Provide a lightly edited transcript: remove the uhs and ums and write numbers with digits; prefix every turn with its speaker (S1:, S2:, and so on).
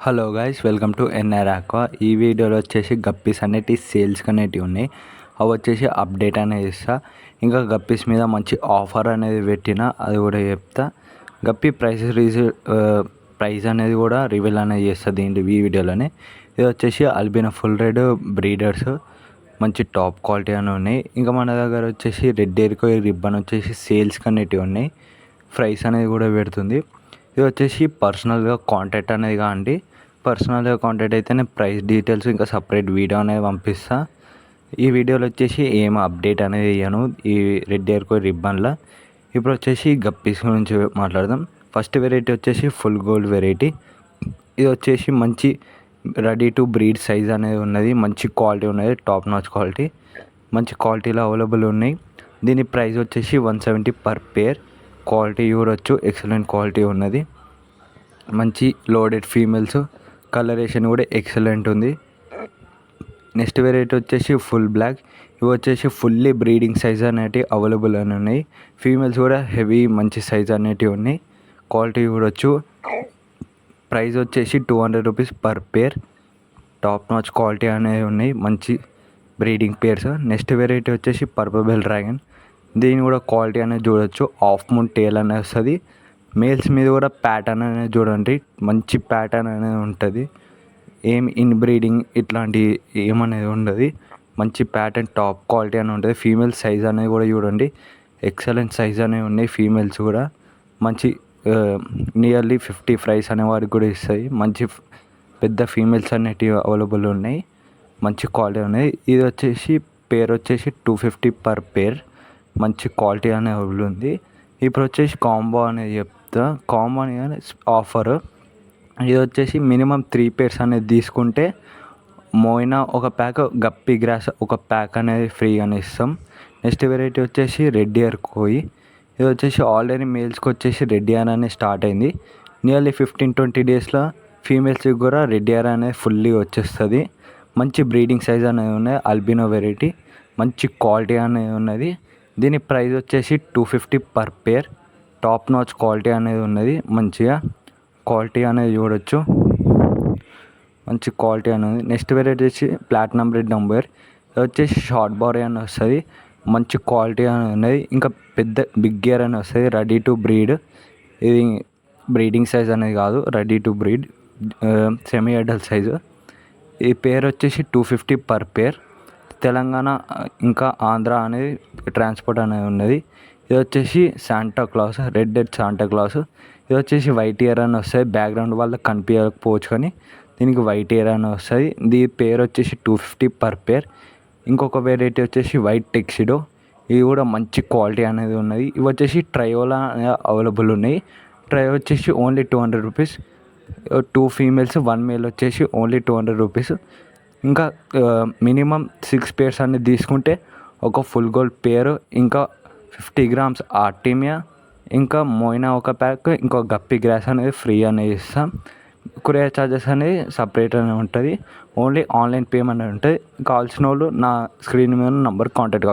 S1: Hello guys, welcome to NR aqua. ఈ వీడియోలో వచ్చేసి గప్పీస్ అనేటివి సేల్స్కి అనేటివి ఉన్నాయి. అవి వచ్చేసి అప్డేట్ అనేది ఇస్తా. ఇంకా గప్పీస్ మీద మంచి ఆఫర్ అనేది పెట్టిన అది కూడా చెప్తా. గప్పీ ప్రైస్ అనేది కూడా రివీల్ అనేది చేస్తుంది ఈ వీడియోలోనే. ఇది వచ్చేసి అల్బినో ఫుల్ రెడ్ బ్రీడర్స్, మంచి టాప్ క్వాలిటీ అని ఉన్నాయి. ఇంకా మన దగ్గర వచ్చేసి రెడ్ ఎయిర్కో రిబ్బన్ వచ్చేసి సేల్స్కి అనేటివి ఉన్నాయి. ప్రైస్ అనేది కూడా పెడుతుంది. ఇది వచ్చేసి పర్సనల్గా కాంటాక్ట్ అనేది కాండి. పర్సనల్గా కాంటాక్ట్ అయితే నేను ప్రైస్ డీటెయిల్స్ ఇంకా సపరేట్ వీడియో అనేది పంపిస్తా. ఈ వీడియోలో వచ్చేసి ఏం అప్డేట్ అనేది ఇయ్యను ఈ రెడ్ ఎయిర్కో రిబ్బన్లో. ఇప్పుడు వచ్చేసి గప్పీస్ గురించి మాట్లాడదాం. ఫస్ట్ వెరైటీ వచ్చేసి ఫుల్ గోల్డ్ వెరైటీ. ఇది వచ్చేసి మంచి రెడీ టు బ్రీడ్ సైజ్ అనేది ఉన్నది, మంచి క్వాలిటీ ఉన్నది, టాప్ నాచ్ క్వాలిటీ, మంచి క్వాలిటీలో అవైలబుల్ ఉన్నాయి. దీని ప్రైస్ వచ్చేసి 170 పర్ పేర్. క్వాలిటీ చూడొచ్చు, ఎక్సలెంట్ క్వాలిటీ ఉన్నది. మంచి లోడెడ్ ఫీమేల్స్, కలరేషన్ కూడా ఎక్సలెంట్ ఉంది. నెక్స్ట్ వెరైటీ వచ్చేసి ఫుల్ బ్లాక్. ఇవి వచ్చేసి ఫుల్లీ బ్రీడింగ్ సైజ్ అనేటివి అవైలబుల్ అని ఉన్నాయి. ఫీమేల్స్ కూడా హెవీ మంచి సైజ్ అనేటివి ఉన్నాయి. క్వాలిటీ చూడొచ్చు. ప్రైస్ వచ్చేసి 200 రూపీస్ పర్ పేర్. టాప్ నాచ్ క్వాలిటీ అనేవి ఉన్నాయి, మంచి బ్రీడింగ్ పేర్స్. నెక్స్ట్ వెరైటీ వచ్చేసి పర్పుల్ బెల్ డ్రాగన్. దీని కూడా క్వాలిటీ అనేది చూడొచ్చు. హాఫ్ మూన్ టేల్ అనేది వస్తుంది. మేల్స్ మీద కూడా ప్యాటర్న్ అనేది చూడండి, మంచి ప్యాటర్న్ అనేది ఉంటుంది. ఏం ఇన్ బ్రీడింగ్ ఇట్లాంటి ఏమనేది ఉండదు. మంచి ప్యాటర్న్ టాప్ క్వాలిటీ అని ఉంటుంది. ఫీమేల్ సైజ్ అనేది కూడా చూడండి, ఎక్సలెంట్ సైజ్ అనేవి ఉన్నాయి. ఫీమేల్స్ కూడా మంచి నియర్లీ 50 ఫ్రైస్ అనే వారికి కూడా ఇస్తాయి. మంచి పెద్ద ఫీమేల్స్ అనేటివి అవైలబుల్ ఉన్నాయి, మంచి క్వాలిటీ ఉన్నాయి. ఇది వచ్చేసి పేర్ వచ్చేసి 250 పర్ పేర్. మంచి క్వాలిటీ అనేది అవైలబుల్ ఉంది. ఇప్పుడు వచ్చేసి కాంబో అనేది చెప్తా. కాంబో అనేది ఆఫర్. ఇది వచ్చేసి మినిమం 3 పేర్స్ అనేది తీసుకుంటే మోయినా ఒక ప్యాక్, గప్పీ గ్రాస్ ఒక ప్యాక్ అనేది ఫ్రీగానే ఇస్తాం. నెక్స్ట్ వెరైటీ వచ్చేసి రెడ్ ఇయర్ కోయి. ఇది వచ్చేసి ఆల్రెడీ మేల్స్కి వచ్చేసి రెడ్ ఇయర్ అనేది స్టార్ట్ అయింది. నియర్లీ 15-20 డేస్లో ఫీమేల్స్కి కూడా రెడ్ ఇయర్ అనేది ఫుల్లీ వచ్చేస్తుంది. మంచి బ్రీడింగ్ సైజ్ అనేది ఉన్నాయి. అల్బినో వెరైటీ, మంచి క్వాలిటీ అనేది ఉన్నది. దీని ప్రైస్ వచ్చేసి 250 పర్ పేర్. టాప్ నాచ్ క్వాలిటీ అనేది ఉన్నది. మంచిగా క్వాలిటీ అనేది చూడొచ్చు, మంచి క్వాలిటీ అనేది. నెక్స్ట్ వెరైటీ వచ్చి ప్లాటినం రెడ్ నంబర్. ఇది వచ్చేసి షార్ట్ బార్ అని వస్తుంది, మంచి క్వాలిటీ అనేది ఉన్నది. ఇంకా పెద్ద బిగ్ ఇయర్ అని వస్తుంది. Ready to breed. ఇది బ్రీడింగ్ సైజ్ అనేది కాదు, ready to breed, semi adult size. ఈ పేర్ వచ్చేసి 250 పర్ పేర్. తెలంగాణ ఇంకా ఆంధ్ర అనేది ట్రాన్స్పోర్ట్ అనేది ఉన్నది. ఇది వచ్చేసి Santa Claus, red Santa Claus. ఇది వచ్చేసి వైట్ ఇయర్ అని వస్తుంది. బ్యాక్గ్రౌండ్ వల్ల కనిపించకపోవచ్చు కానీ దీనికి వైట్ ఇయర్ అని వస్తుంది. దీని పేరు వచ్చేసి 250 పర్ పేర్. ఇంకొక వెరైటీ వచ్చేసి వైట్ టెక్సిడో. ఇది కూడా మంచి క్వాలిటీ అనేది ఉన్నది. ఇవి వచ్చేసి ట్రయోలా అవైలబుల్ ఉన్నాయి. ట్రయో వచ్చేసి ఓన్లీ 200 రూపీస్. 2 ఫీమేల్స్ 1 మేల్ వచ్చేసి ఓన్లీ 200 రూపీస్. ఇంకా మినిమం 6 పేర్స్ అనేది తీసుకుంటే ఒక ఫుల్ గోల్డ్ పేరు, ఇంకా 50 గ్రామ్స్ ఆర్టీమియా, ఇంకా మోయినా ఒక ప్యాక్, ఇంకో గప్పీ గ్రాస్ అనేది ఫ్రీ అనేది ఇస్తాం. కొరియర్ ఛార్జెస్ అనేది సపరేట్ అనేది ఉంటుంది. ఓన్లీ ఆన్లైన్ పేమెంట్ అనేది ఉంటుంది. కావాల్సిన వాళ్ళు నా స్క్రీన్ మీద నంబర్ కాంటాక్ట్